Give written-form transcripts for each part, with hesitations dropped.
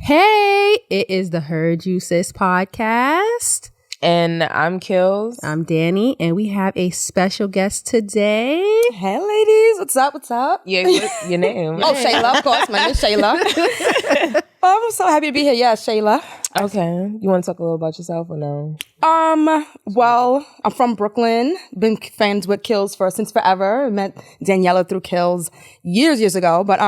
Hey, it is the Heard You Sis podcast. And I'm Kilz. I'm Dany, and we have a special guest today. Hey, ladies. What's up? What's up? Yeah, your name. Oh, Shayla, of course. My name is Shayla. I'm so happy to be here. Yeah, Shayla. Okay. You want to talk a little about yourself or no? Well, I'm from Brooklyn. Been friends with Kilz since forever. Met Daniela through Kilz years ago. But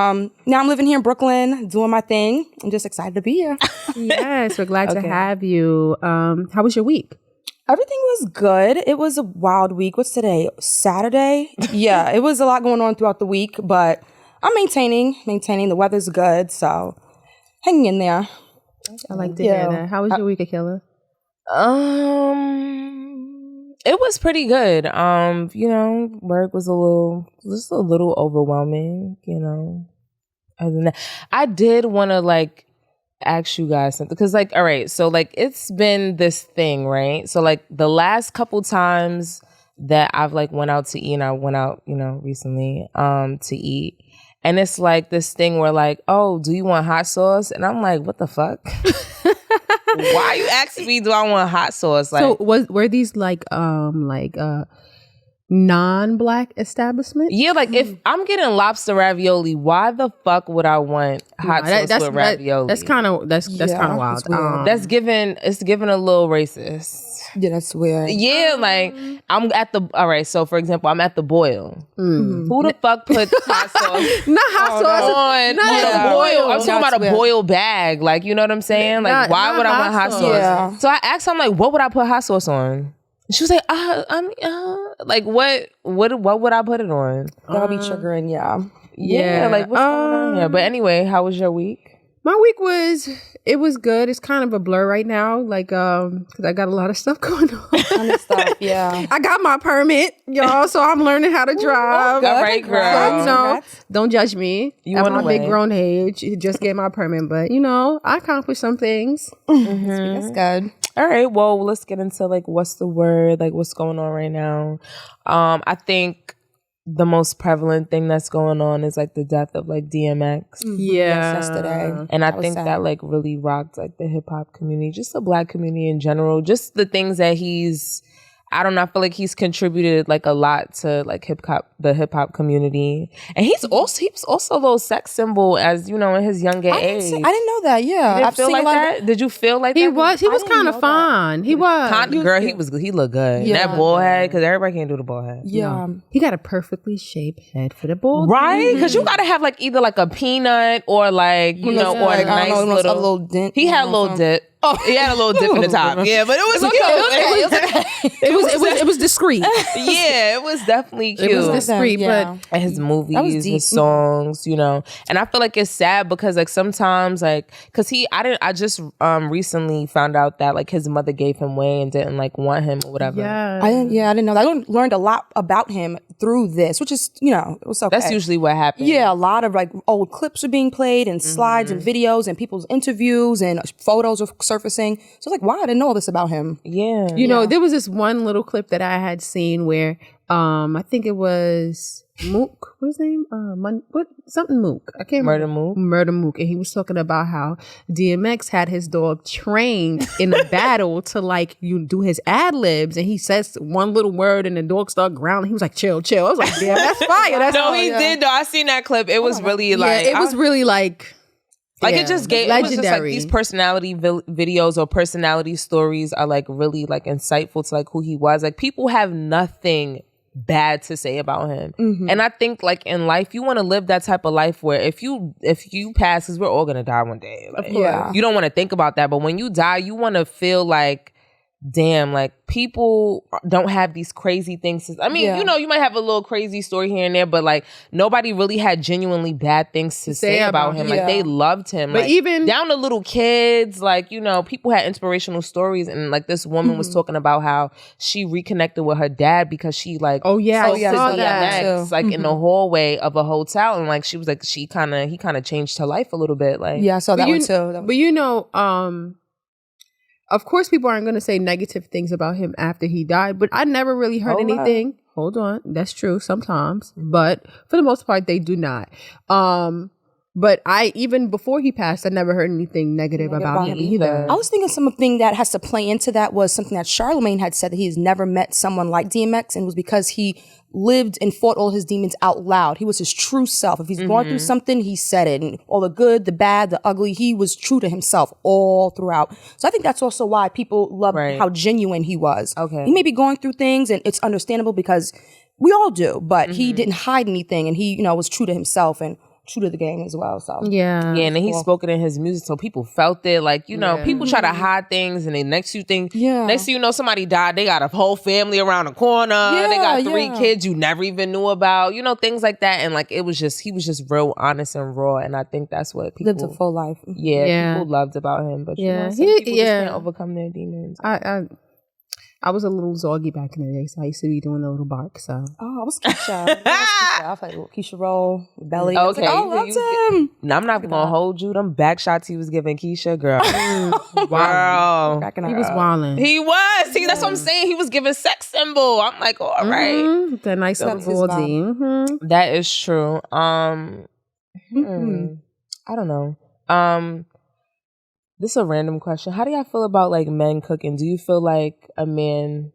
now I'm living here in Brooklyn, doing my thing. I'm just excited to be here. Yes, we're glad to have you. How was your week? Everything was good. It was a wild week. What's today? Saturday? Yeah, it was a lot going on throughout the week, but I'm maintaining. The weather's good, so hanging in there. I like to hear that. How was your week, Akila? It was pretty good. Work was just a little overwhelming, Other than that, I did want to ask you guys something because all right, so it's been this thing, right? So the last couple times that I've went out to eat, and I went out, recently to eat. And it's this thing where oh, do you want hot sauce? And I'm like, what the fuck? Why are you asking me, do I want hot sauce? So were these non-black establishments? Yeah, if I'm getting lobster ravioli, why the fuck would I want hot sauce with ravioli? That's kind of wild. It's giving a little racist. Yeah, that's weird. Yeah, I'm at the, all right, so for example, I'm at the Boil. Who the fuck put hot sauce? Not hot sauce. On the Boil. I'm talking about a Boil bag. You know what I'm saying? Why would I want hot sauce? Yeah. So I asked her, what would I put hot sauce on? She was like, what would I put it on? That'll be triggering, yeah. Yeah, what's going on here? But anyway, how was your week? My week was good. It's kind of a blur right now, because I got a lot of stuff going on. Yeah. I got my permit, y'all, so I'm learning how to drive. All right, girl. So, don't judge me. You at my big grown age, just get my permit, but I accomplished some things. That's good. All right, well, let's get into what's the word, what's going on right now. I think the most prevalent thing that's going on is the death of DMX. Yeah, yesterday. And I think that really rocked the hip hop community, just the black community in general, just the things that he's, I don't know, I feel he's contributed a lot to the hip hop community. And he was also a little sex symbol as, in his younger age. I didn't know that, yeah. You didn't feel that? Did you feel like he that? He was kind of fun. He was. Girl, he looked good. Yeah. And that bald head, because everybody can't do the bald head. Yeah. No. He got a perfectly shaped head for the bald. Right? Because you got to have either a peanut or or a nice little. A little dent. He had a little dip. Oh, he had a little dip in the top. Yeah, but it was cute. It was discreet. Yeah, it was definitely cute. It was discreet, and his movies, his songs, And I feel it's sad because sometimes because I just recently found out that his mother gave him away and didn't want him or whatever. Yeah, I didn't know that. I learned a lot about him through this, which is it was okay. That's usually what happens. Yeah, a lot of old clips are being played and slides and videos and people's interviews and photos are surfacing. So it's wow, I didn't know all this about him. Yeah. There was this one little clip that I had seen where I think it was Mook. What's his name? Something Mook. I can't remember. Murder Mook. And he was talking about how DMX had his dog trained in a battle to you do his ad libs, and he says one little word and the dog start growling. He was like, chill. I was like, damn, that's fire. That's no, he did though. I seen that clip. It was really it was really it just gave legendary. It was just these personality videos or personality stories are really insightful to who he was. People have nothing bad to say about him. And I think in life you want to live that type of life where if you pass, because we're all gonna die one day, you don't want to think about that, but when you die you want to feel damn, people don't have these crazy things to, you might have a little crazy story here and there, but nobody really had genuinely bad things to say about him. They loved him. But even down to little kids, people had inspirational stories, and this woman was talking about how she reconnected with her dad because she I saw that in the hallway of a hotel, and she was he kind of changed her life a little bit. I saw that one too. But of course, people aren't going to say negative things about him after he died, but I never really heard anything. Hold on. That's true sometimes, but for the most part, they do not. But even before he passed, I never heard anything negative about him either. I was thinking something that has to play into that was something that Charlemagne had said, that he's never met someone like DMX, and it was because he lived and fought all his demons out loud. He was his true self. If he's going through something, he said it. And all the good, the bad, the ugly, he was true to himself all throughout. So I think that's also why people love how genuine he was. Okay. He may be going through things, and it's understandable because we all do, but he didn't hide anything, and he, was true to himself and true to the game as well. So yeah, and then he spoke it in his music, so people felt it. Like people try to hide things, and then next thing you know, somebody died. They got a whole family around the corner. They got 3 kids you never even knew about. Things like that. And like he was just real honest and raw. And I think that's what people lived a full life. People loved about him. But some people just can't overcome their demons. I was a little zoggy back in the day, so I used to be doing a little bark. So I was Keisha. I played Keisha Roll, Belly. Okay, that's him. No, I'm not gonna hold you. Them back shots he was giving Keisha, girl. Wow, he was wilding. He was. See, that's what I'm saying. He was giving sex symbol. I'm like, all right, the nice little body. That is true. I don't know. This is a random question. How do y'all feel about like men cooking? Do you feel like a man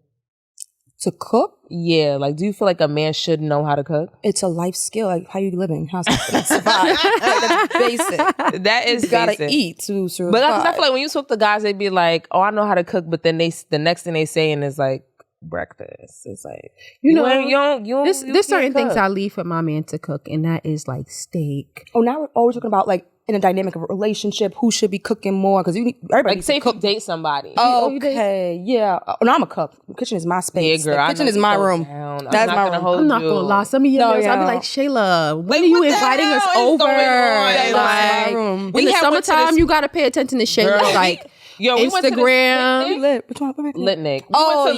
to cook? Yeah, like do you feel like a man should know how to cook? It's a life skill. Like how you living? How's that survive? That's basic. That is you gotta eat to survive. But I feel like when you talk to guys, they'd be like, "Oh, I know how to cook," but then the next thing they saying is like breakfast. It's like there's certain things I leave for my man to cook, and that is like steak. Oh, now we're always talking about like in a dynamic of a relationship, who should be cooking more? Because everybody like say if you date somebody. Oh, okay, yeah. No, I'm a cook. The kitchen is my space. Yeah, girl, the kitchen is my room. That's my room. I'm not gonna lie. Some of y'all, I'll be like, Shayla, when are you inviting us over? Like, in the summertime, you gotta pay attention to Shayla. Like. Yo, we Instagram. Litnick. We went to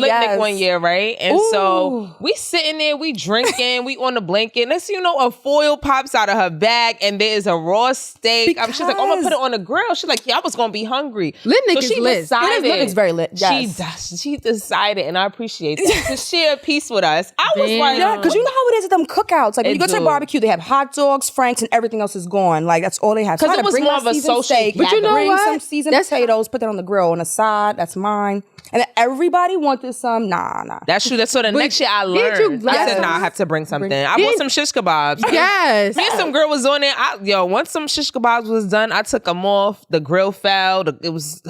Litnick one year, right? And so we sitting there, we drinking, we on the blanket. Next thing you know, a foil pops out of her bag and there is a raw steak. She's like, I'm gonna put it on the grill. She's like, yeah, I was gonna be hungry. Litnick is lit. Litnick's very lit. Yes. She decided, and I appreciate that, to share a piece with us. I was like, yeah, because you know how it is at them cookouts. Like when you go to a barbecue, they have hot dogs, franks, and everything else is gone. Like that's all they have. Because it was more of a social steak. But you know what? Bring some seasoned potatoes, put that on the grill on the side. That's mine. And then everybody wanted some. Nah. That's true. That's so the next year I learned. I said, I have to bring something. I bought some shish kebabs. Yes. Me and some girl was on there. Once some shish kebabs was done, I took them off. The grill fell.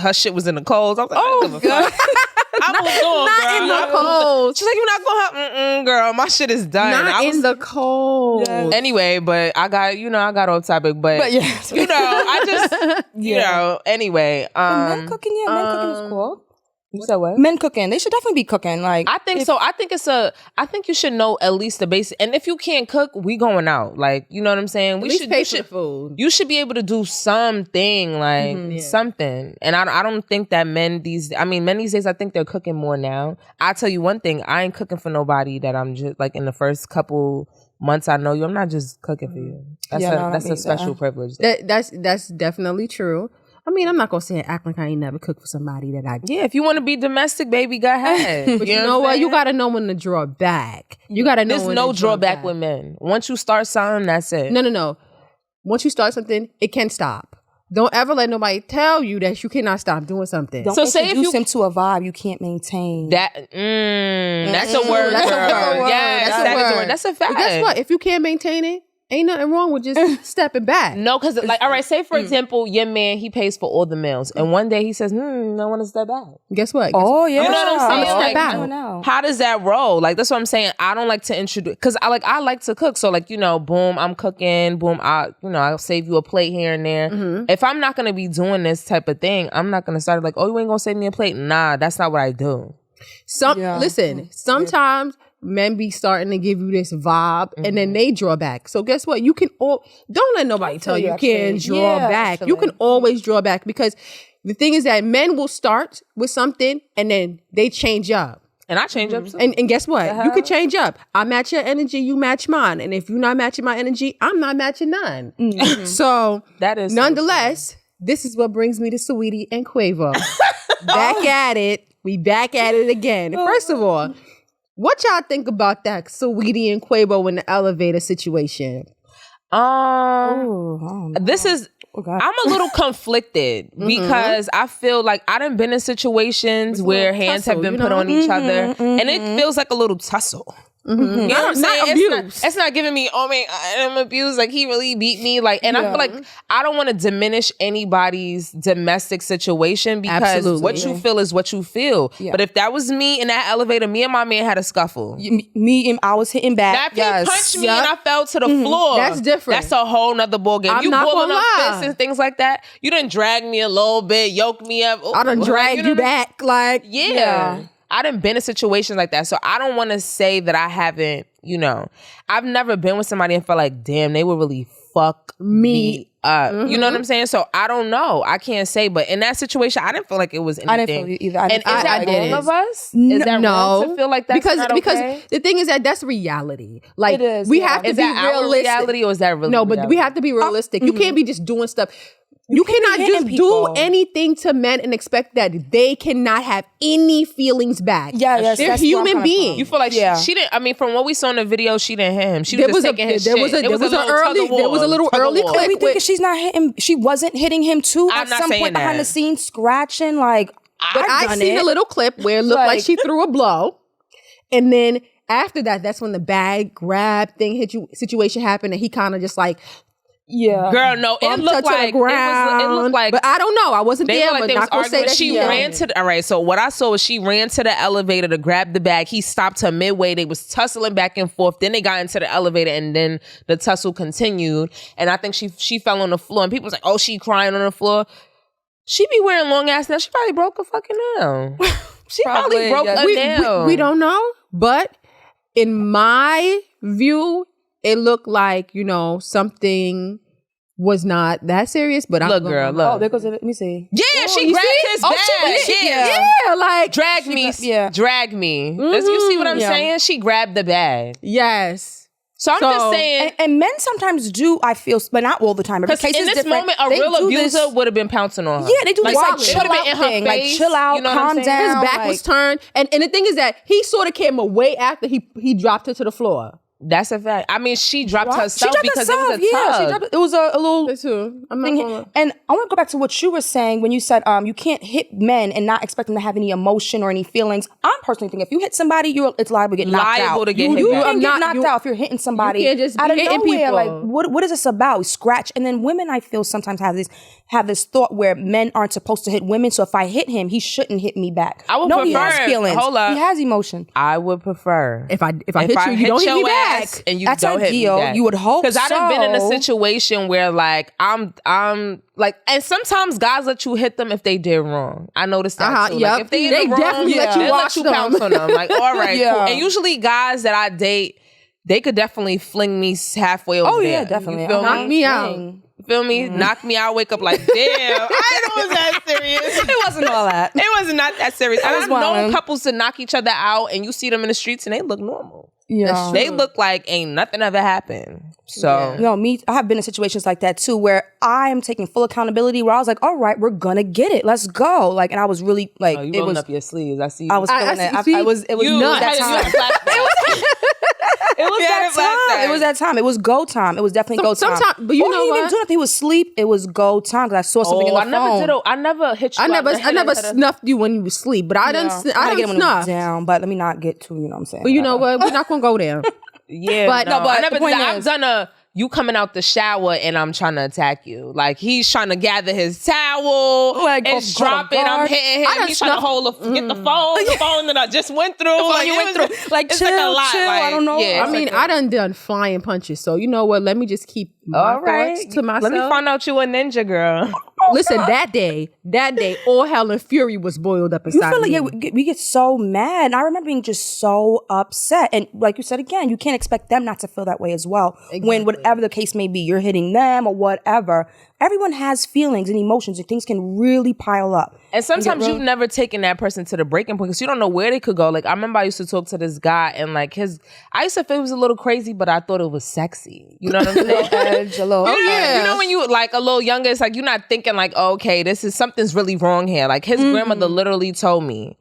Her shit was in the coals. I was like, oh, God. I was going, not in the cold. She's like, you're not going to girl. My shit is done. Not in the cold. Yes. Anyway, but I got off topic. But yes. I just, anyway. Men cooking is cool. You said what? Men cooking. They should definitely be cooking. Like I think so. I think you should know at least the basic. And if you can't cook, we going out. Like, you know what I'm saying? We should pay for food. You should be able to do something, like something. And I don't think that men these days, I think they're cooking more now. I'll tell you one thing, I ain't cooking for nobody that I'm just like in the first couple months I know you. I'm not just cooking for you. That's a special privilege. That's definitely true. I'm not gonna say and act like I ain't never cooked for somebody that I. Yeah, if you want to be domestic, baby, go ahead. But you know what? You gotta know when to draw back. You gotta know. There's no drawback with men. Once you start something, that's it. No. Once you start something, it can stop. Don't ever let nobody tell you that you cannot stop doing something. Don't introduce him to a vibe you can't maintain. That's a word. That's a word. Yeah, that's a word. That's a fact. But guess what? If you can't maintain it, ain't nothing wrong with just stepping back. No, because like, all right, say for example, your man, he pays for all the meals. And one day he says, I want to step back. Guess what? Oh, yeah. You know what I'm saying? Step out. I don't know. How does that roll? Like, that's what I'm saying. I don't like to introduce, because I like to cook. So like, boom, I'm cooking, boom, I'll save you a plate here and there. Mm-hmm. If I'm not going to be doing this type of thing, I'm not going to start like, you ain't going to save me a plate. Nah, that's not what I do. Listen, sometimes men be starting to give you this vibe and then they draw back. So guess what? You can don't let nobody tell you can't draw back. Actually. You can always draw back, because the thing is that men will start with something and then they change up. And I change up too. And guess what? You could change up. I match your energy, you match mine. And if you're not matching my energy, I'm not matching none. Mm-hmm. So that is nonetheless, this is what brings me to Saweetie and Quavo. Back at it. We back at it again. First of all, what y'all think about that Saweetie and Quavo in the elevator situation? This is. I'm a little conflicted because I feel like I done been in situations where hands have been put on each other, and it feels like a little tussle. You know what I'm saying? It's not giving me, oh man, I'm abused. Like he really beat me. Like, and I feel like I don't want to diminish anybody's domestic situation because what you feel is what you feel. Yeah. But if that was me in that elevator, me and my man had a scuffle. I was hitting back. That he punched me and I fell to the floor. That's different. That's a whole nother ballgame. You pulling up fists and things like that. You done drag me a little bit, yoke me up. I done dragged you back. Like, yeah. I done been in situations like that. So I don't want to say that I haven't, I've never been with somebody and felt like, damn, they would really fuck me up. You know what I'm saying? So I don't know. I can't say. But in that situation, I didn't feel like it was anything. I didn't feel either. And is that wrong of us? Is that wrong to feel like that's not okay? Because the thing is that's reality. Like, it is, we have to be realistic. Our reality or is that really No, but we have to be realistic. You can't be just doing stuff. You cannot just do anything to men and expect that they cannot have any feelings back. Yes, they're human beings. You feel like she didn't. I mean, from what we saw in the video, she didn't hit him. She was just taking his shit. There was a little early clip. We think she's not hitting. She wasn't hitting him too. I'm at some point behind the scenes, scratching like. But I seen a little clip where it looked like she threw a blow, and then after that, that's when the bag grab situation happened, and he kind of just like. Yeah, girl, no, it looked like it looked like, but I don't know. I wasn't there. But not gonna say that she ran to. All right, so what I saw was she ran to the elevator to grab the bag. He stopped her midway. They was tussling back and forth. Then they got into the elevator, and then the tussle continued. And I think she fell on the floor, and people was like, "Oh, she crying on the floor." She be wearing long ass nails. She probably broke a fucking nail. She probably broke a nail. We don't know, but in my view. It looked like, something was not that serious, but look, girl, look. Oh, there goes it. Let me see. Yeah, she grabbed his bag. Yeah, like drag me. Drag me. You see what I'm saying? She grabbed the bag. Yes. So I'm just saying, and men sometimes do. I feel, but not all the time. Because in this moment, a real abuser would have been pouncing on her. Yeah, they do like, this should have been in her face. Like chill out, calm down. His back was turned, and the thing is that he saw the camera way after he dropped her to the floor. That's a fact. I mean, she dropped herself because it was a tug. It was a little thing. And I want to go back to what you were saying when you said you can't hit men and not expect them to have any emotion or any feelings. I'm personally thinking if you hit somebody, it's liable to get knocked out. You can get knocked out if you're hitting somebody. You can't just out of hitting nowhere. people. Like what is this about? Scratch. And then women, I feel sometimes have this thought where men aren't supposed to hit women. So if I hit him, he shouldn't hit me back. I would prefer. He has feelings. Hold up. He has emotion. I would prefer if I hit you don't hit me back. And you That's don't hit me back. You would hope because I've been in a situation where like I'm like, and sometimes guys let you hit them if they did wrong. I noticed that too. Yep. Like if they definitely let you watch them. Pounce on them. Like, all right, cool. And usually guys that I date, they could definitely fling me halfway over there. Oh yeah, definitely. Knock me out. Feel me? Knock me out, wake up like, damn, I know it was that serious. It wasn't all that. It was not that serious. I've known couples to knock each other out and you see them in the streets and they look normal. Yeah. They look like ain't nothing ever happened. So no, I have been in situations like that too where I am taking full accountability where I was like, all right, we're gonna get it. Let's go. Like, and I was really like, you rolling up your sleeves. I see you. I was feeling it. It was nuts. It was that time. It was that time. It was go time. It was definitely go time. But you know what? He didn't do nothing. He was asleep. It was go time because I saw something in the phone. I never hit you. I never snuffed you when you was asleep. But I didn't snuff down. But let me not get too. You know what I'm saying? But you know what? We're not gonna go there. Yeah, but I never did. I've done you coming out the shower and I'm trying to attack you. Like he's trying to gather his towel and drop it. I'm hitting him. He's trying to get the phone that I just went through. Like chill, like a lot. Chill. Like, I don't know. Yeah, I mean, I done flying punches. So you know what? Let me just keep my thoughts to myself. Let me find out you a ninja girl. Listen, that day, all hell and fury was boiled up inside me. You feel like we get so mad. And I remember being just so upset. And like you said again, you can't expect them not to feel that way as well. Exactly. When whatever the case may be, you're hitting them or whatever. Everyone has feelings and emotions and things can really pile up. And sometimes you've never taken that person to the breaking point because you don't know where they could go. Like I remember I used to talk to this guy and like I used to feel he was a little crazy, but I thought it was sexy. You know what I'm saying? You know when you like a little younger, it's like you're not thinking like, oh, okay, something's really wrong here. Like his grandmother literally told me,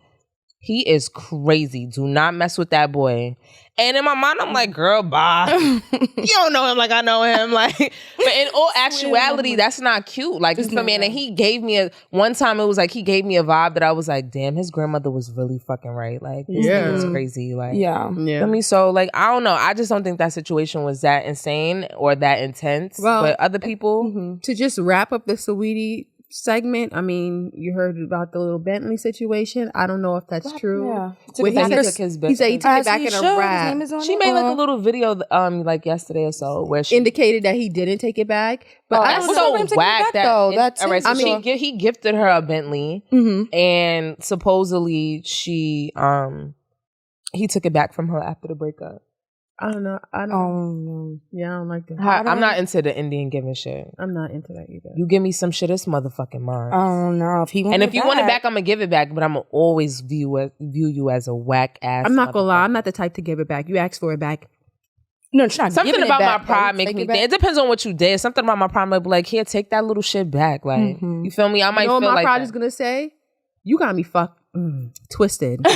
He is crazy. Do not mess with that boy. And in my mind, I'm like, girl, bye. You don't know him like I know him. Like, but in all actuality, that's not cute. Like, you feel me? And then he gave me one time it was like he gave me a vibe that I was like, damn, his grandmother was really fucking right. Like, this nigga is crazy. Like, yeah. Feel me? So, like, I don't know. I just don't think that situation was that insane or that intense. Well, but other people. To just wrap up the Saweetie segment, I mean, you heard about the little Bentley situation. I don't know if that's true. Yeah. He said he took it back in a rap. She made like a little video like yesterday or so where she indicated that he didn't take it back. But that's so whack though. That's all right. So he gifted her a Bentley, and supposedly he took it back from her after the breakup. I don't know. Yeah, I don't like that. I'm not into the Indian giving shit. I'm not into that either. You give me some shit, it's motherfucking mine. Oh no! If you want it back, I'm gonna give it back. But I'm gonna always view you as a whack ass. I'm not gonna lie. I'm not the type to give it back. You ask for it back. No, it's not. Something about my pride make me think. It depends on what you did. Something about my pride might be like, here, take that little shit back. Like, you feel me? I might feel like my pride is gonna say, you got me fucked twisted.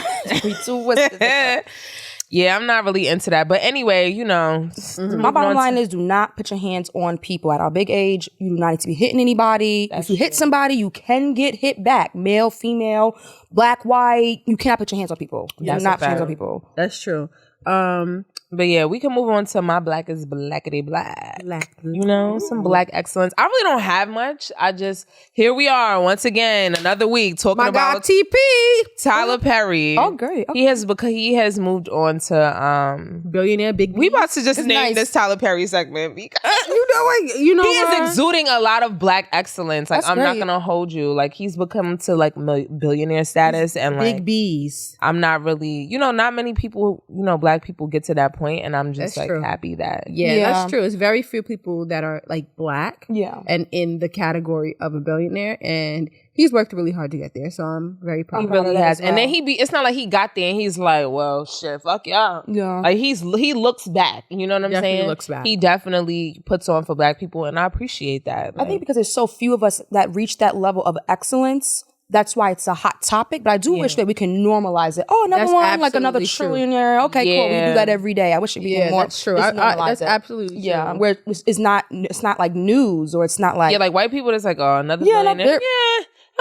Yeah, I'm not really into that. But anyway, my bottom line is do not put your hands on people at our big age. You do not need to be hitting anybody. If you hit somebody, you can get hit back. Male, female, black, white. You cannot put your hands on people. Do not put your hands on people. That's true. But yeah, we can move on to my black is blackity black. Some black excellence. I really don't have much. Here we are once again, another week talking about TP Tyler Perry. Oh, great. Okay. He has moved on to Billionaire Big B. We about to just name this Tyler Perry segment because he is exuding a lot of black excellence. Like, I'm not gonna hold you. Like, he's become to like billionaire status and like big B's. I'm not really, not many people, black people get to that point, and I'm just happy that that's true. It's very few people that are like black, and in the category of a billionaire, and he's worked really hard to get there. So I'm very proud. He really has, and then it's not like he got there and he's like, well, shit, fuck y'all. Yeah, like he looks back. You know what I'm saying? Looks back. He definitely puts on for black people, and I appreciate that. I think because there's so few of us that reach that level of excellence. That's why it's a hot topic, but I do wish that we can normalize it. Oh, another one, like another trillionaire. Okay, cool. We do that every day. I wish it would be more. That's true. That's absolutely true. Yeah, where it's not like news or it's not like like white people. It's like, oh, another millionaire.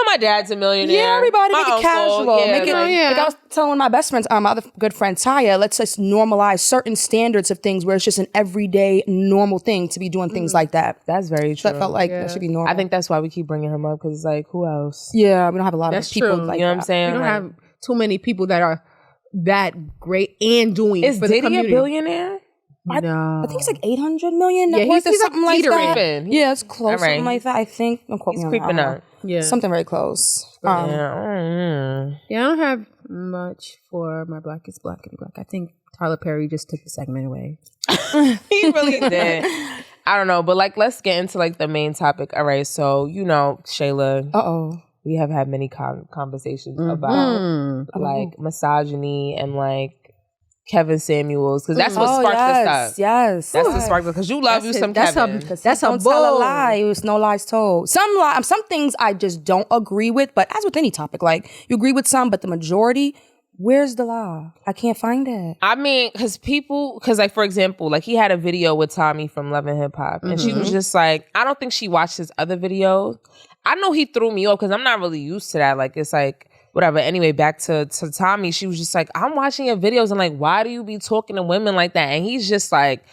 My dad's a millionaire. Yeah, everybody make it casual. Like I was telling my best friends, my other good friend Taya, let's just normalize certain standards of things where it's just an everyday normal thing to be doing things like that. That's very true. So I felt like that should be normal. I think that's why we keep bringing him up because it's like, who else? Yeah, we don't have a lot of people like that. You know what I'm saying? We don't have too many people that are that great and doing is for the Diddy community. A billionaire? No. I think it's like 800 million net worth or something like that. Creeping. Yeah, it's close. Something like that, I think. Don't quote me on creeping that. up. Yeah. Something very close. I don't have much for my black is blackity black. I think Tyler Perry just took the segment away. He really did. I don't know, but like, let's get into like the main topic. All right, so Shayla. We have had many conversations about like misogyny and like Kevin Samuels, because that's what sparked this up. Yes, that's what sparked it. Because you love some Kevin. That's a tell a lie. It was no lies told. Some things I just don't agree with, but as with any topic, like you agree with some, but the majority. Where's the law? I can't find it. I mean, because like, for example, like he had a video with Tommy from Love and Hip Hop, and she was just like, I don't think she watched his other videos. I know he threw me off because I'm not really used to that. Like, it's like, whatever. Anyway, back to Tommy, she was just like, I'm watching your videos and like, why do you be talking to women like that? And he's just like,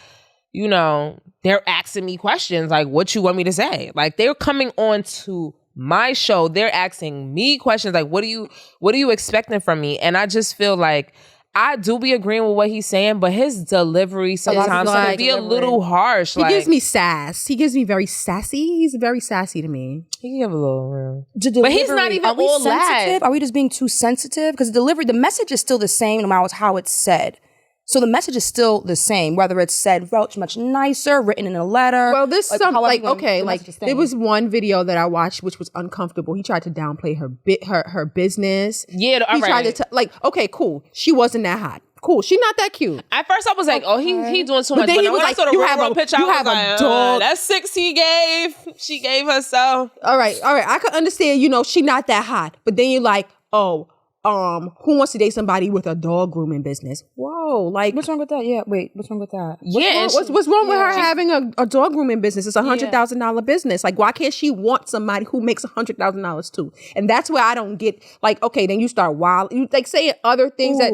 they're asking me questions like, what you want me to say? Like, they're coming on to my show, they're asking me questions like, what are you expecting from me? And I just feel like I do be agreeing with what he's saying, but his delivery sometimes can be a little harsh. He gives me sass. He gives me very sassy. He's very sassy to me. He can give a little, but he's not even all that. Are we just being too sensitive? Because the message is still the same no matter how it's said. So the message is still the same, whether it's said much nicer, written in a letter. Well, this there was one video that I watched which was uncomfortable. He tried to downplay her business. Yeah, he tried to okay, cool. She wasn't that hot. Cool, she's not that cute. At first, I was like, "Oh, he doing too much." But then when I saw the real picture, I was like, "Dog, that's 6 she gave herself." All right. I could understand. She not that hot, but then you're like, "Oh, who wants to date somebody with a dog grooming business? Whoa, like what's wrong with that? Yeah, wait, what's wrong with that? What's wrong with her having a dog grooming business? It's $100,000 business. Like, why can't she want somebody who makes $100,000 too? And that's where I don't get, like, okay, then you start you like saying other things that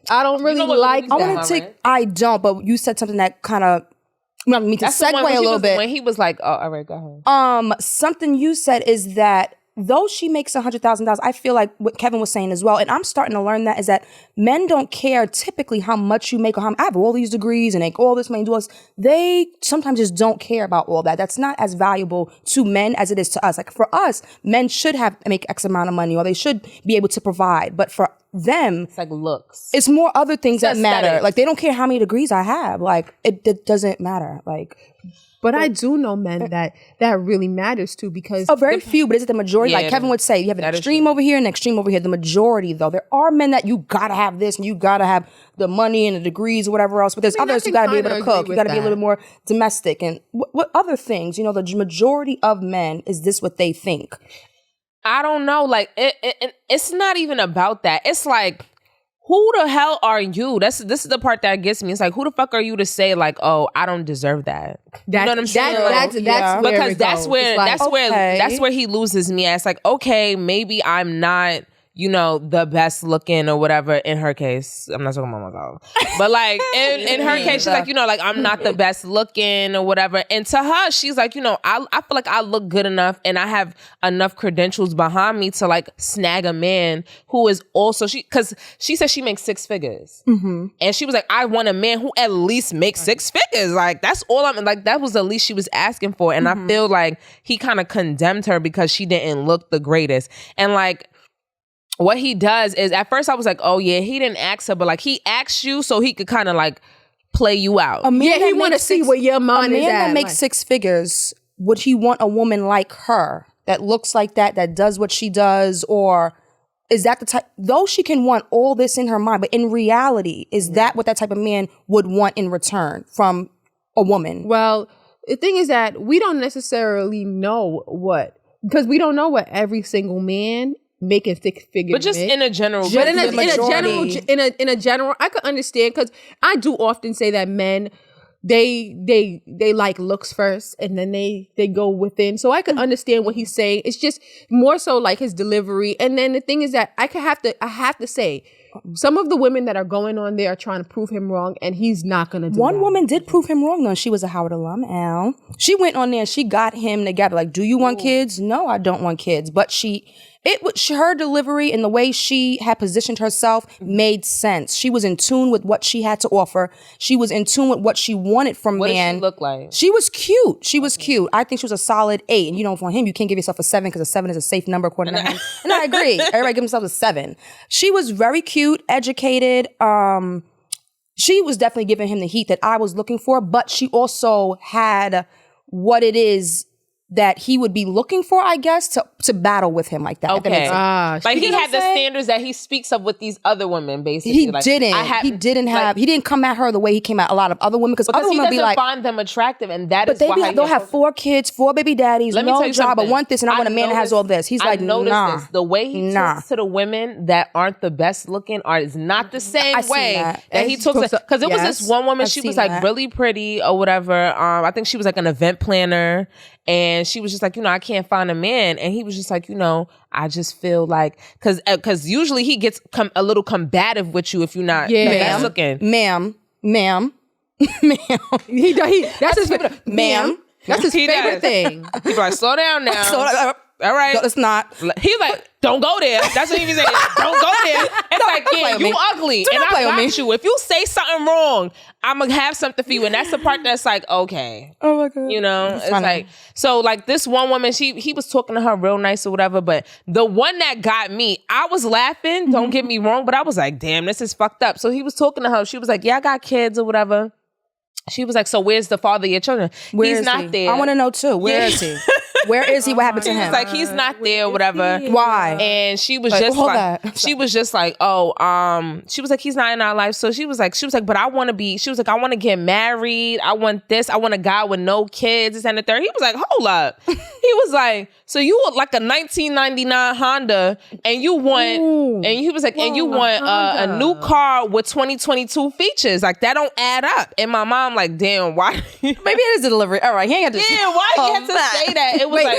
I don't really like. I don't, but you said something that kind of I mean to segue a little bit. When he was like, oh, all right, go ahead. Something you said is that though she makes $100,000, I feel like what Kevin was saying as well, and I'm starting to learn that, is that men don't care typically how much you make or I have all these degrees and make all this money, do all this. They sometimes just don't care about all that. That's not as valuable to men as it is to us. Like for us, men should make X amount of money or they should be able to provide. But for them, it's like looks. It's more other things that matter. Like they don't care how many degrees I have. Like it doesn't matter. Like. But I do know men that really matters too, because very few, but is it the majority? Like Kevin would say, you have an extreme over here and an extreme over here. The majority, though, there are men that you gotta have this and you gotta have the money and the degrees or whatever else. But there's others who gotta be able to cook. You gotta be a little bit more domestic and what other things. The majority of men, is this what they think? I don't know. Like it's not even about that. It's like, who the hell are you? This is the part that gets me. It's like, who the fuck are you to say like, oh, I don't deserve that? You know what I'm saying? That's where because that's where he loses me. It's like, okay, maybe I'm not, the best looking or whatever. In her case, I'm not talking about myself, but like in her case, she's like, like I'm not the best looking or whatever. And to her, she's like, I feel like I look good enough and I have enough credentials behind me to like snag a man who is also because she said she makes six figures, and she was like, I want a man who at least makes six figures. Like that's all I'm like. That was the least she was asking for, and I feel like he kind of condemned her because she didn't look the greatest, and like. What he does is, at first I was like, oh yeah, he didn't ask her, but like he asked you so he could kind of like play you out. He want to see what your mind is at. A man that makes six figures, would he want a woman like her that looks like that does what she does, or is that the type? Though she can want all this in her mind, but in reality, is that what that type of man would want in return from a woman? Well, the thing is that we don't necessarily know because we don't know what every single man making six figures, but just in a general, in a general, I could understand, because I do often say that men they like looks first and then they go within. So I could understand what he's saying. It's just more so like his delivery. And then the thing is that I have to say, some of the women that are going on there are trying to prove him wrong, and he's not going to do One woman did prove him wrong, though. She was a Howard alum, Al. She went on there and she got him together. Like, do you want kids? No, I don't want kids. But her delivery and the way she had positioned herself made sense. She was in tune with what she had to offer. She was in tune with what she wanted from man. What did she look like? She was cute. She was cute. I think she was a solid 8. And for him, you can't give yourself a 7 because a 7 is a safe number according to him. And I agree. Everybody give themselves a 7. She was very cute, educated. She was definitely giving him the heat that I was looking for, but she also had what it is that he would be looking for, I guess, to battle with him like that. Okay. Like he had the standards that he speaks of with these other women, basically. He didn't come at her the way he came at a lot of other women, because other women he doesn't find them attractive, and that is why they'll have 4 kids, 4 baby daddies, no job, I want this, and I want a man that has all this. He's like, nah. This. The way he talks to the women that aren't the best looking is not the same way that he talks to, because it was this one woman, she was like really pretty or whatever. I think she was like an event planner. And she was just like, I can't find a man. And he was just like, I just feel like, because usually he gets a little combative with you if you're not best looking. Ma'am. That's his favorite. Ma'am. That's his favorite thing. People like, slow down now. All right. No, it's not. He's like, don't go there. That's what he was saying. Don't go there. It's like, yeah, you ugly. And I got you. If you say something wrong, I'm going to have something for you. And that's the part that's like, okay. Oh my God. It's like, so like this one woman, he was talking to her real nice or whatever. But the one that got me, I was laughing. Don't get me wrong. But I was like, damn, this is fucked up. So he was talking to her. She was like, yeah, I got kids or whatever. She was like, so where's the father of your children? He's not there. I want to know too. Where is he? Where is he? What happened to him? She was like, he's not there, whatever. Why? And she was just like, she was just like, she was like, he's not in our life. So she was like, but I want to get married. I want this. I want a guy with no kids. This and the third. He was like, hold up. He was like, so you want like a 1999 Honda and you want, and he was like, and you want a new car with 2022 features. Like that don't add up. And my mom like, damn, why? Maybe it is a delivery. All right, he ain't got to. Yeah, why you have to say that? It was like,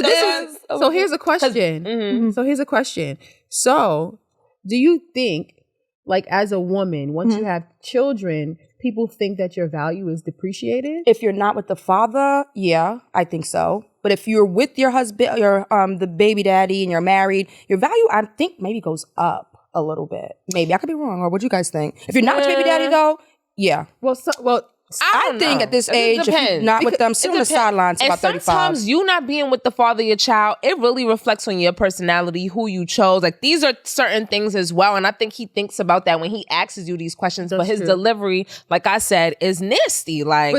damn. So here's a question. So here's a question. So do you think, like as a woman, once you have children, people think that your value is depreciated? If you're not with the father, yeah, I think so. But if you're with your husband, your the baby daddy, and you're married, your value, I think, maybe goes up a little bit. Maybe I could be wrong. Or what do you guys think? If you're not with your baby daddy, though, yeah. I think at this age, if you're not with them, sit on the sidelines about 35. Sometimes you not being with the father of your child, it really reflects on your personality, who you chose. Like these are certain things as well. And I think he thinks about that when he asks you these questions. But his delivery, like I said, is nasty. Like,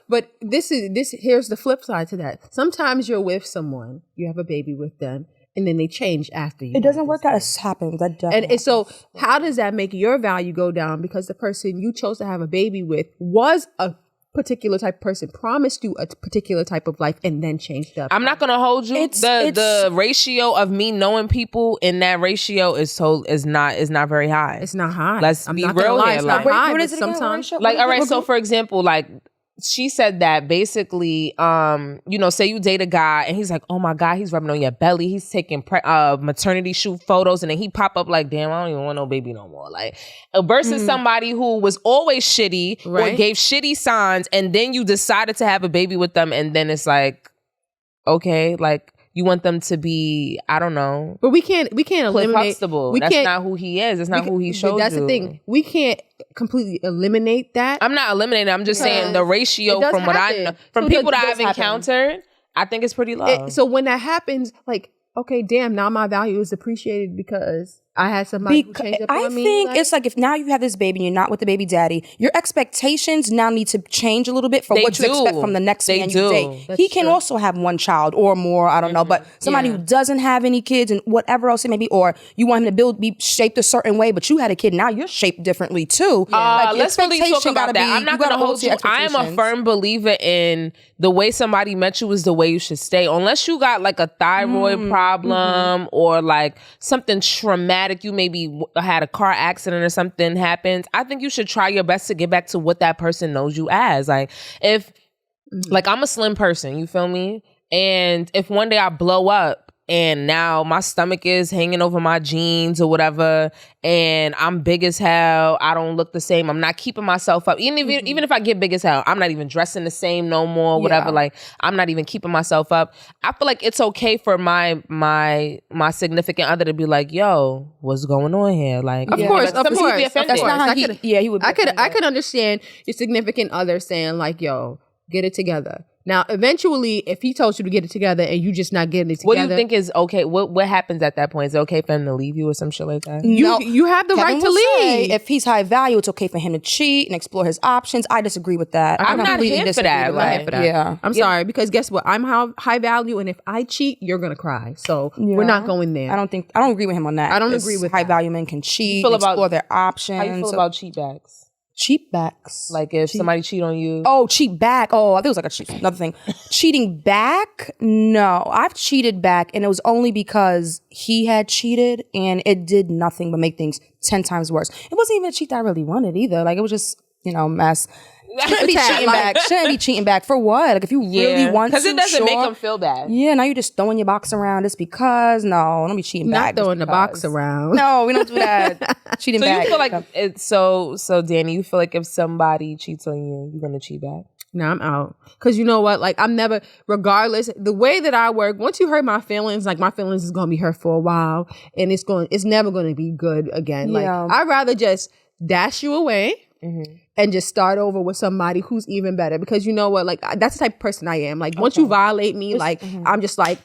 but here's the flip side to that. Sometimes you're with someone, you have a baby with them, and then they change after you. It doesn't work out. It happens. That definitely. And so how does that make your value go down? Because the person you chose to have a baby with was a particular type of person, promised you a particular type of life, and then changed up. I'm not gonna hold you. The ratio of me knowing people in that ratio is not very high. It's not high. Let's be real here. It's not high. But sometimes, like, all right. So for example, like, she said that basically, say you date a guy and he's like, oh my God, he's rubbing on your belly. He's taking maternity shoot photos, and then he pop up like, damn, I don't even want no baby no more. Like, versus somebody who was always shitty or gave shitty signs, and then you decided to have a baby with them, and then it's like, okay, like, you want them to be, I don't know. But we can't eliminate. That's not who he is. That's not who he showed you. That's the thing. We can't completely eliminate that. I'm not eliminating. I'm just saying the ratio from what I know, from people that I've encountered, I think it's pretty low. So when that happens, like, okay, damn, now my value is appreciated because I had somebody who changed up on me. I think it's like if now you have this baby and you're not with the baby daddy, your expectations now need to change a little bit for what you expect from the next man you date. He can also have one child or more, I don't know, but somebody who doesn't have any kids and whatever else it may be, or you want him to be shaped a certain way, but you had a kid, now you're shaped differently too. Like, let's really talk about that. I'm not going to hold you. I am a firm believer in the way somebody met you is the way you should stay. Unless you got like a thyroid problem or like something traumatic, you maybe had a car accident or something happens, I think you should try your best to get back to what that person knows you as. Like, if like, I'm a slim person, you feel me? And if one day I blow up and now my stomach is hanging over my jeans or whatever, and I'm big as hell, I don't look the same, I'm not keeping myself up. Even if I get big as hell, I'm not even dressing the same no more, whatever. Like, I'm not even keeping myself up. I feel like it's okay for my significant other to be like, yo, what's going on here? Like, of course. That's not how he would be. I could understand your significant other saying like, yo, get it together. Now, eventually, if he told you to get it together and you just not getting it together, what do you think is okay? What happens at that point? Is it okay for him to leave you or some shit like that? You have the right to leave. If he's high value, it's okay for him to cheat and explore his options. I disagree with that. I'm not here for that. Yeah, I'm sorry, because guess what? I'm high value, and if I cheat, you're gonna cry. So we're not going there. I don't agree with him on that. I don't agree with high value men can cheat, explore their options. How you feel about cheatbacks? Cheatbacks. Like if somebody cheat on you. Oh, cheat back. Oh, I think it was like another thing. Cheating back? No. I've cheated back, and it was only because he had cheated and it did nothing but make things 10 times worse. It wasn't even a cheat that I really wanted either. Like, it was just, mess. Shouldn't be cheating back for what? Like, if you really want to, because it doesn't make them feel bad. Yeah, now you're just throwing your box around just because. No, don't be cheating back. Not throwing the box around. No, we don't do that. Cheating back. So you feel like it's so Dany, you feel like if somebody cheats on you, you're gonna cheat back? No, I'm out. Because you know what? Like, I'm never, regardless, the way that I work, once you hurt my feelings, like, my feelings is gonna be hurt for a while, and it's never gonna be good again. Like, I'd rather just dash you away. And just start over with somebody who's even better, because you know what, like, that's the type of person I am. Like, once you violate me, like, I'm just like,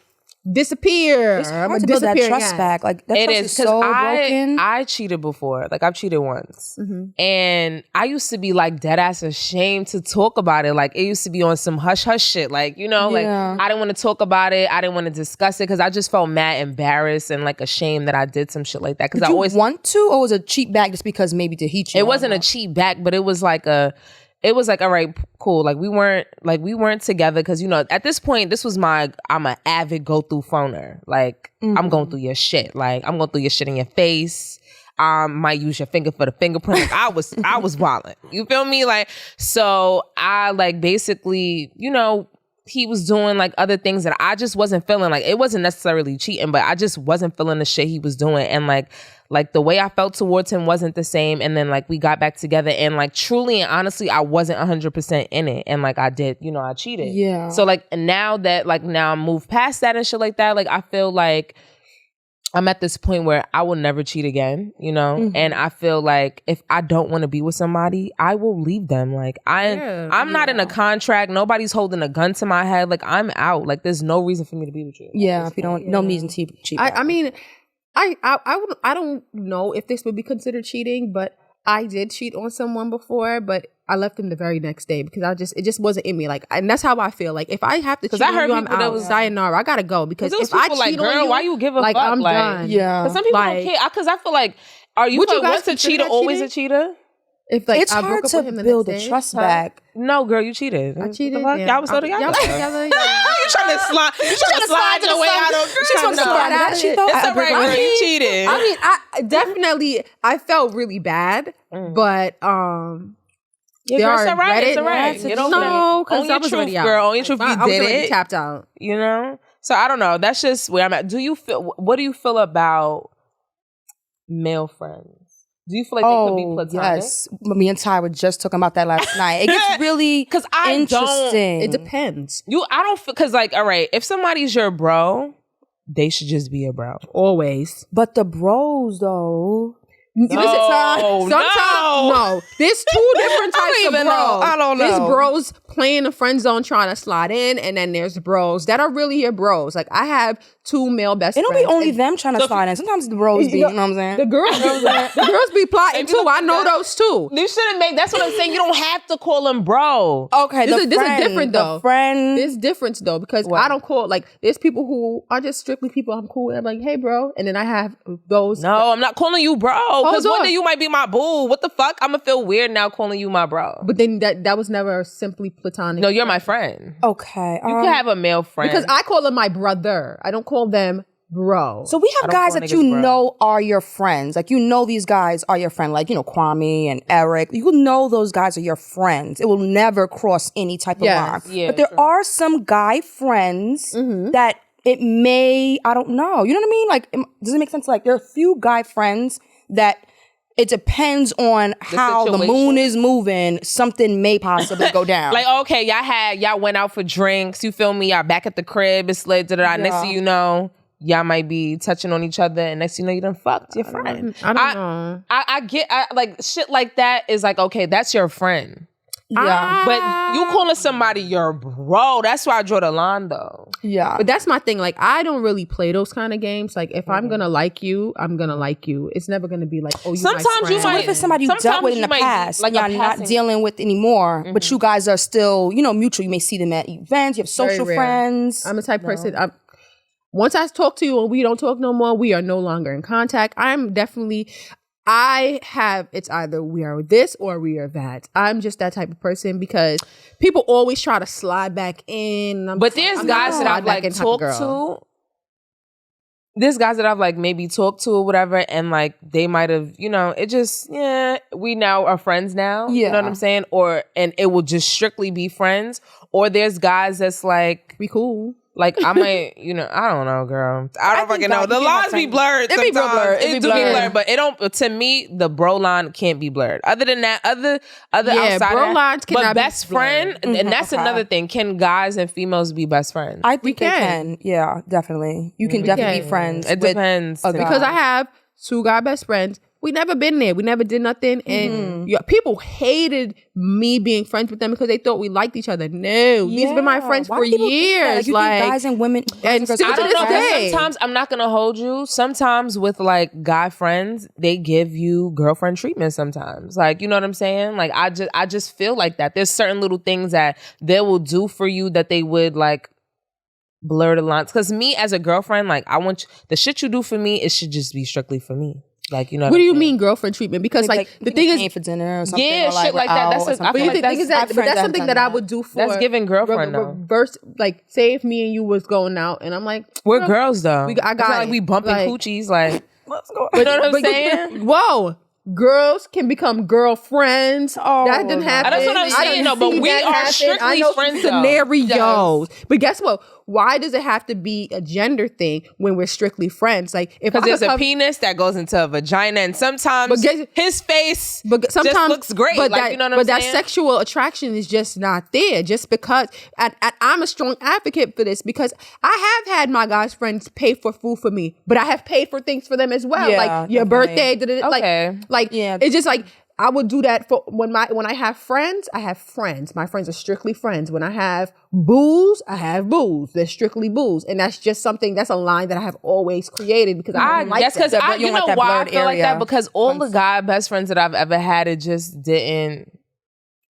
disappear. It's hard to build that trust back. Like that it trust is so broken. I cheated before. Like I've cheated once, and I used to be like dead ass ashamed to talk about it. Like it used to be on some hush hush shit. Like like I didn't want to talk about it. I didn't want to discuss it because I just felt mad, embarrassed, and like ashamed that I did some shit like that. Because I always want to, or was it a cheat back just because maybe to heat you? It wasn't a cheat back, but it was like all right, cool. Like we weren't together because at this point this was I'm an avid go through phoner. Like I'm going through your shit. Like I'm going through your shit in your face. Might use your finger for the fingerprint. Like I was wildin'. You feel me? Like so I like basically he was doing like other things that I just wasn't feeling. Like it wasn't necessarily cheating, but I just wasn't feeling the shit he was doing. And like the way I felt towards him wasn't the same. And then like we got back together and like truly and honestly, I wasn't 100% in it. And like I did, I cheated. Yeah. So like now that like now I moved past that and shit like that, like I feel like I'm at this point where I will never cheat again, and I feel like if I don't want to be with somebody, I will leave them. Like I'm not in a contract. Nobody's holding a gun to my head. Like I'm out. Like there's no reason for me to be with you. Yeah, if you don't, no reason to cheat. I mean, I don't know if this would be considered cheating, but I did cheat on someone before, but I left him the very next day because it just wasn't in me. Like, and that's how I feel. Like, if I have to cheat on you, I'm out. Sayonara, I gotta go because if I cheat like, girl, on you, why you give a like, fuck? I'm done. Yeah, because some people don't care. Because I feel like, once a cheater, always a cheater? If like it's I hard to build the trust back. No, girl, you cheated. I cheated. Y'all was still together. Y'all together. You trying to slide? You trying to slide to the way out of? She's trying to slide out of it. It's alright, girl. You cheated. I mean, I definitely I felt really bad, but yeah, there it's are alright. Reddit. It's alright. No, because I was already out. Girl, on your truth, you did it. Tapped out. So I don't know. That's just where I'm at. What do you feel about male friends? Do you feel like they could be platonic? Yes. Me and Ty were just talking about that last night. It gets really interesting. It depends. I don't feel, because like, all right, if somebody's your bro, they should just be a bro. Always. But the bros, though. Sometimes, no. There's two different types of bros. I don't know. There's bros playing the friend zone trying to slide in, and then there's bros that are really your bros. Like I have two male best friends. It don't be only them trying to slide in. Sometimes the bros be, you know what I'm saying? The girls be plotting too. I know those too. You shouldn't make, that's what I'm saying. You don't have to call them bro. Okay, this is different though. Friend. There's difference though, because I don't call, like, there's people who are just strictly people I'm cool with. I'm like, hey bro. And then I have those. No, I'm not calling you bro. Because one day you might be my boo. What the fuck? I'm gonna feel weird now calling you my bro. But then that was never simply platonic. No, you're my friend. Okay. You can have a male friend. Because I call them my brother. I don't call them bro. So we have guys that you know are your friends. Like, these guys are your friend. Like, Kwame and Eric. You know those guys are your friends. It will never cross any type of line. Yeah, but there are some guy friends that it may, I don't know. You know what I mean? Like, does it make sense? Like, there are a few guy friends that it depends on how the moon is moving. Something may possibly go down. Like, okay, y'all went out for drinks. You feel me? Y'all back at the crib. It's lit. Next thing you know, y'all might be touching on each other, and next thing you know, you done fucked your friend. I don't know. I get like shit like that is like, okay, that's your friend. Yeah. But you calling somebody your bro, that's why I draw the line though. Yeah. But that's my thing. Like, I don't really play those kind of games. Like, if I'm gonna like you, I'm gonna like you. It's never gonna be like, oh, you sometimes my friend. you might, what if it's somebody you dealt with in the past, like you're not dealing with anymore, but you guys are still, mutual. You may see them at events. You have social friends. I'm a type person. Once I talk to you and we don't talk no more, we are no longer in contact. It's either we are this or we are that. I'm just that type of person because people always try to slide back in. But there's guys that I've like talked to. There's guys that I've like maybe talked to or whatever, and like they might have, it just, we now are friends now. Yeah. You know what I'm saying? And it will just strictly be friends. Or there's guys that's like, we cool. Like, I might, I don't know, girl. I don't fucking know. The lines be blurred sometimes. It be real blurred. It do be blurred. But it don't, to me, the bro line can't be blurred. Other than that, other outside bro lines cannot but be best friend, and that's another thing. Can guys and females be best friends? I think they can. Yeah, definitely. You can definitely be friends. It depends. Because I have two guy best friends we never been there. We never did nothing. And people hated me being friends with them because they thought we liked each other. No, these have been my friends for years. Like guys and women. And still to this day. Sometimes, I'm not going to hold you. Sometimes with like guy friends, they give you girlfriend treatment sometimes. Like, you know what I'm saying? Like, I just feel like that. There's certain little things that they will do for you that they would like blur the lines. Because me as a girlfriend, like I want the shit you do for me, it should just be strictly for me. Like, you know what do you mean girlfriend treatment? Because like the thing is for dinner or something. Yeah, shit like that. That's something that I would do for. That's giving girlfriend though. Reverse, like say if me and you was going out and I'm like, we're girls though. I got like we bumping coochies like. Let's go. You know what I'm saying? Whoa. Girls can become girlfriends. That didn't happen. That's what I'm saying. No, but we are strictly friends. Scenarios. Yes. But guess what? Why does it have to be a gender thing when we're strictly friends? Like, because there's a penis that goes into a vagina, and sometimes his face just looks great. But like, you know what I'm saying? But that sexual attraction is just not there. Just because I'm a strong advocate for this because I have had my guys' friends pay for food for me, but I have paid for things for them as well. Yeah, like your birthday. Like yeah. It's just like I would do that for when I have friends. I have friends. My friends are strictly friends. When I have booze, I have booze. They're strictly booze, and that's just something. That's a line that I have always created because I don't like that. Because you know why I feel like that? Because all the guy best friends that I've ever had, it just didn't.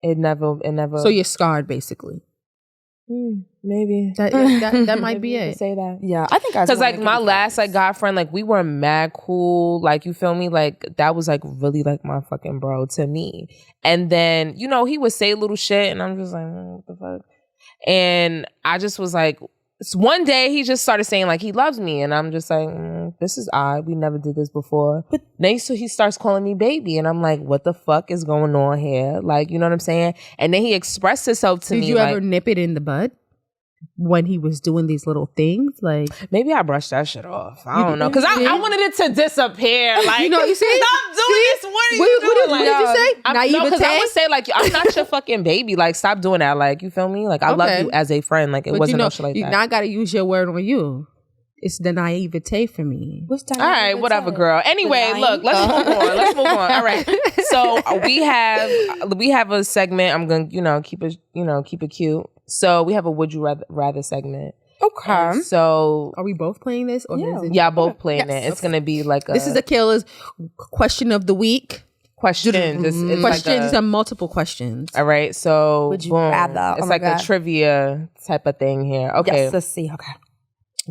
It never. So you're scarred, basically. Maybe that might be it. Say that. Yeah, I think because like my last like guy friend, like we were mad cool. Like you feel me? Like that was like really like my fucking bro to me. And then you know he would say little shit, and I'm just like what the fuck. And I just was like, one day he just started saying like he loves me, and I'm just like this is odd. We never did this before. But then he starts calling me baby, and I'm like, what the fuck is going on here? Like you know what I'm saying? And then he expressed himself to me. Did you ever nip it in the bud? When he was doing these little things, like maybe I brushed that shit off. I don't know because I wanted it to disappear. Like you know, you see, stop doing this. What are you doing? What did you say? No, because I would say like I'm not your fucking baby. Like stop doing that. Like you feel me? Like I love you as a friend. Like it wasn't no shit like that. Now I gotta use your word on you. It's the naivete for me. What's that? All right, whatever, girl. Anyway, look, let's move on. Let's move on. All right. So we have a segment. I'm gonna keep it cute. So we have a would you rather segment. Okay. So are we both playing this? Or is it both playing it. It's gonna be like this is a killer's question of the week. Questions. It's questions and multiple questions. All right. So would you rather? It's like a trivia type of thing here. Okay. Yes, let's see. Okay.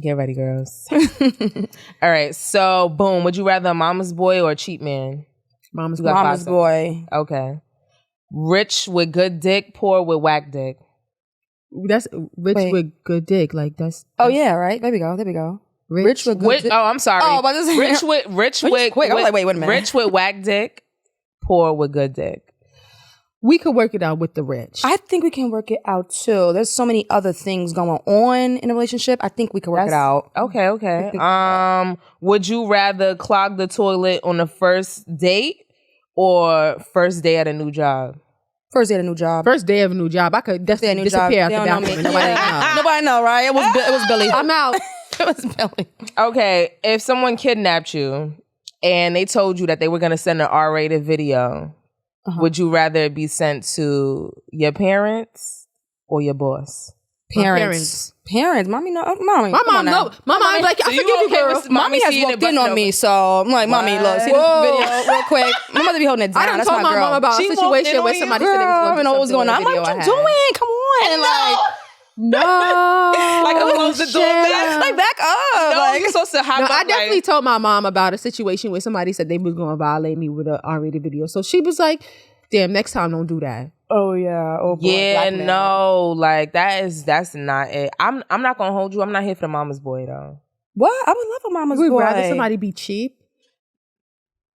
Get ready, girls. All right. So boom. Would you rather a mama's boy or a cheap man? Mama's boy. Okay. Rich with good dick, poor with whack dick. That's rich with good dick. Like that's. Oh yeah, right. There we go. Rich with good dick. Oh, I'm sorry. Oh, but this is rich with. Quick. I was like, wait a minute. Rich with whack dick, poor with good dick. We could work it out with the rich. I think we can work it out too. There's so many other things going on in a relationship. I think we can work it out. Okay. Would you rather clog the toilet on the first date or first day at a new job? First day at a new job. First day of a new job. I could definitely disappear out the bathroom. Nobody know, right? It was Billy. I'm out. It was Billy. Okay, if someone kidnapped you and they told you that they were going to send an R-rated video, would you rather it be sent to your parents or your boss? Parents. Mommy, no. Mommy. My mom, no. My mom, like, I forgive you, girl. Mommy has walked in on me, so I'm like, Mommy, look, see this video real quick. My mother be holding it down. I done told my mom about a situation where somebody said they was going to do something going on. I'm like, what you doing? Come on. Like, no. Like, close the door back. Like, back up. No, like, you're supposed to hop up. I definitely told my mom about a situation where somebody said they was going to violate me with an R-rated video. So she was like, damn, next time don't do that. Oh yeah. Oh boy. Yeah, no, like that's not it. I'm not gonna hold you. I'm not here for the mama's boy though. What? I would love a mama's boy. Would rather somebody be cheap?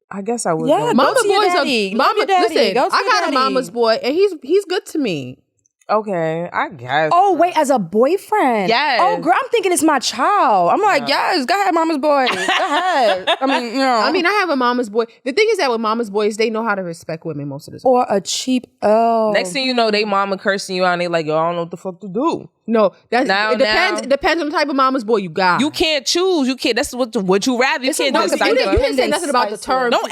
I guess I would. Yeah, mama boys are mama. Listen, I got a mama's boy, and he's good to me. Okay, I guess. Oh wait, as a boyfriend? Yes. Oh girl, I'm thinking it's my child. I'm like, yes, go ahead, mama's boy. Go ahead. I mean, you know. I have a mama's boy. The thing is that with mama's boys, they know how to respect women most of the time. Or a cheap Next thing you know, they mama cursing you out and they like, yo, I don't know what the fuck to do. No, it depends. It depends on the type of mama's boy you got. You can't choose. You can't. That's what would you rather. You can't just you didn't say nothing about the term. Don't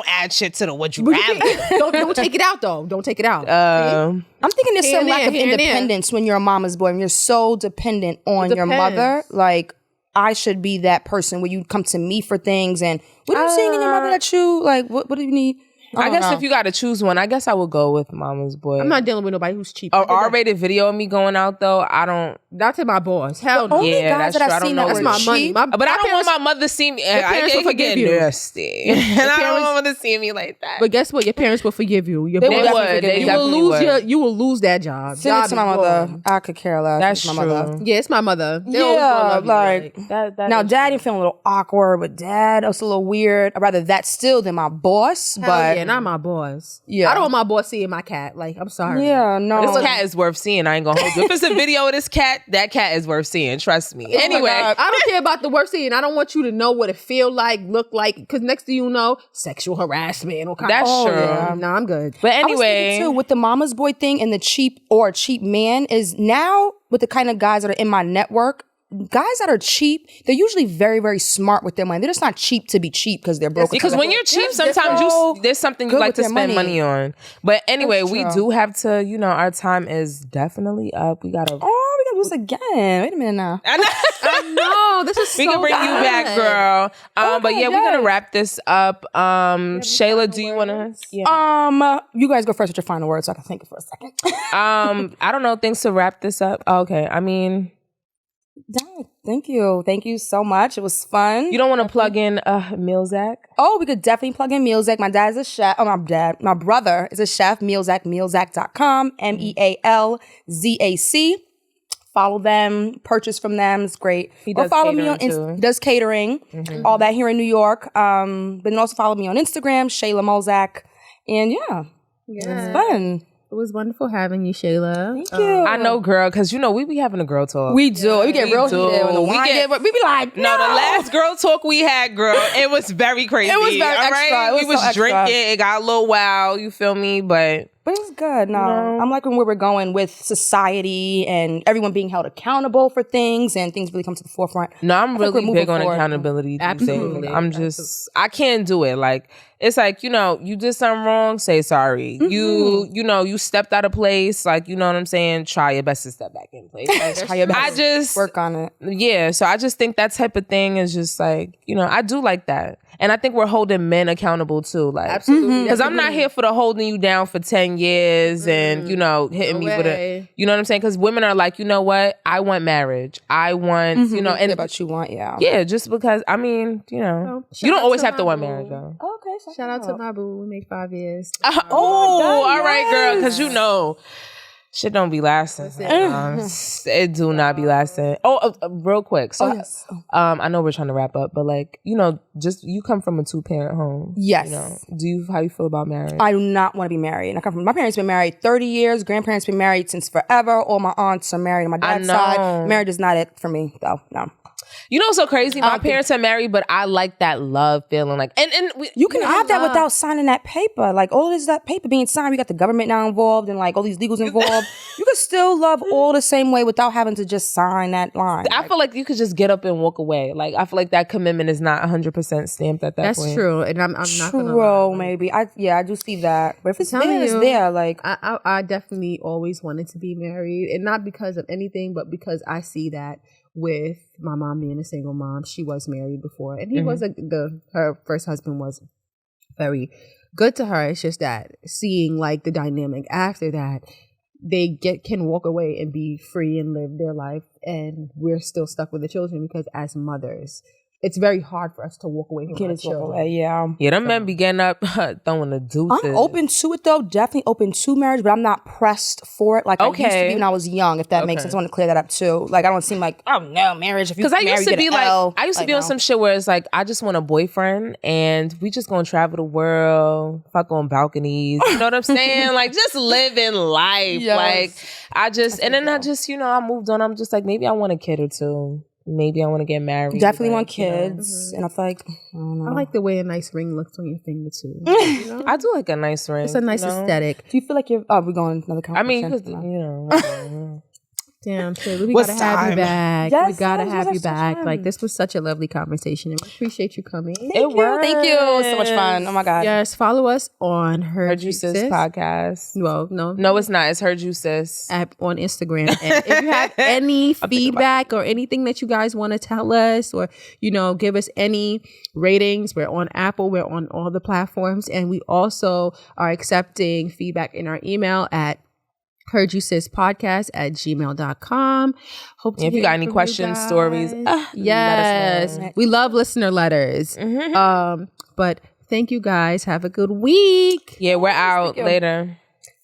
add shit to the would you rather. Don't take it out though. Don't take it out. I'm thinking there's some lack of independence when you're a mama's boy and you're so dependent on your mother. Like, I should be that person where you come to me for things and what are you seeing in your mother that you like? What do you need? I guess if you got to choose one, I guess I would go with mama's boy. I'm not dealing with nobody who's cheap. An R-rated video of me going out though, I don't. Not to my boss. Hell no. Yeah, that's true. I don't know. That's my money. But I don't want my mother to see me. I could get nasty. And I don't want my mother to see me like that. But guess what? Your parents will forgive you. They would. You will lose that job. Send it to my mother. I could care less. That's my true. mother. Yeah, it's my mother. Yeah, like that. Now, Daddy feeling a little awkward, but Dad also a little weird. I'd rather that still than my boss. But yeah, not my boss. Yeah, I don't want my boss seeing my cat. Like, I'm sorry. Yeah, no. This cat is worth seeing. I ain't gonna hold you. If it's a video of this cat, that cat is worth seeing. Trust me. Anyway, I don't care about the work scene. I don't want you to know what it feel like, look like, because next thing you know, sexual harassment. That's true. Yeah. No, I'm good. But anyway, too, with the mama's boy thing and the cheap man is now with the kind of guys that are in my network. Guys that are cheap, they're usually very, very smart with their money. They're just not cheap to be cheap because they're broke. Because when you're cheap, sometimes there's something you like to spend money on. But anyway, we do have to, our time is definitely up. We gotta do this again. Wait a minute now. I know. This is we can bring you back, girl. But yeah, we're gonna wrap this up. Shayla, do you wanna you guys go first with your final words so I can think for a second. I don't know, things to wrap this up. Okay. I mean, thank you so much. It was fun. You don't want to plug in Mulzac? Oh, we could definitely plug in Mulzac. My dad is a chef. My brother is a chef. Mulzac.com. MEALZAC. Follow them, purchase from them. It's great. He does follow me on does catering, all that here in New York. But then also follow me on Instagram, Shayla Mulzac. And it's fun. It was wonderful having you, Shayla. Thank you. I know, girl, because we be having a girl talk. We do. We get real heated when the wine we be like, no, the last girl talk we had, girl, it was very crazy. It was very extra. We was drinking. It got a little wild. You feel me? But it was good. No, I'm liking where we're going with society and everyone being held accountable for things and things really come to the forefront. No, I'm really big on accountability. Absolutely. I can't do it. Like, it's like, you did something wrong, say sorry. You stepped out of place, like, you know what I'm saying? Try your best to step back in place. Like, try your best. I just work on it. Yeah, so I just think that type of thing is just like, I do like that. And I think we're holding men accountable too. Like, absolutely. Because I'm not here for the holding you down for 10 years and, hitting me with a, you know what I'm saying? Because women are like, you know what? I want marriage. I want, and about you want, yeah, just because, you don't always have to want marriage, though. Okay. Shout out to my boo. We made 5 years. All right, girl. Because shit don't be lasting. It do not be lasting. Real quick. So, I know we're trying to wrap up, but just you come from a 2-parent home. Yes. How you feel about marriage? I do not want to be married. My parents been married 30 years. Grandparents been married since forever. All my aunts are married on my dad's side. Marriage is not it for me, though. No. You know what's so crazy? My parents are married, but I like that love feeling. Like, and you can have that without signing that paper. Like, all this that paper being signed, we got the government now involved and like all these legals involved. You can still love all the same way without having to just sign that line. I feel like you could just get up and walk away. Like, I feel like that commitment is not 100% stamped at that point. That's true, and I'm not gonna lie. Maybe I do see that. But if it's there, it's there. Like, I definitely always wanted to be married, and not because of anything, but because I see that. With my mom being a single mom, she was married before, and he was her first husband was very good to her. It's just that seeing like the dynamic after that, they can walk away and be free and live their life, and we're still stuck with the children because as mothers, it's very hard for us to walk away from our children. Yeah, them men be getting up, throwing the deuces. I'm open to it though, definitely open to marriage, but I'm not pressed for it like I used to be when I was young, if that makes sense. I want to clear that up too. Like, I don't seem like, oh no, marriage. Because I used to be like, I used to be on some shit where it's like, I just want a boyfriend and we just gonna travel the world, fuck on balconies. You know what I'm saying? Like, just living life. Yes. Like, I moved on. I'm just like, maybe I want a kid or two. Maybe I want to get married. Definitely want kids. And I feel like, I don't know. I like the way a nice ring looks on your finger too. I do like a nice ring. It's a nice aesthetic. Do you feel like we're going another conversation? I mean, because, Damn, Shayla, we gotta have you back. Yes, we gotta have you back. Like, this was such a lovely conversation, and we appreciate you coming. Thank you. So much fun. Oh my God. Yes, follow us on Heard You Sis podcast. Well, no, it's not. It's Heard You Sis on Instagram. And if you have any feedback or anything that you guys want to tell us, or give us any ratings, we're on Apple. We're on all the platforms, and we also are accepting feedback in our email at heardyousispodcast@gmail.com. Hope to if you got any questions, stories, yes, we love listener letters. But thank you guys. Have a good week. Yeah, we're out later.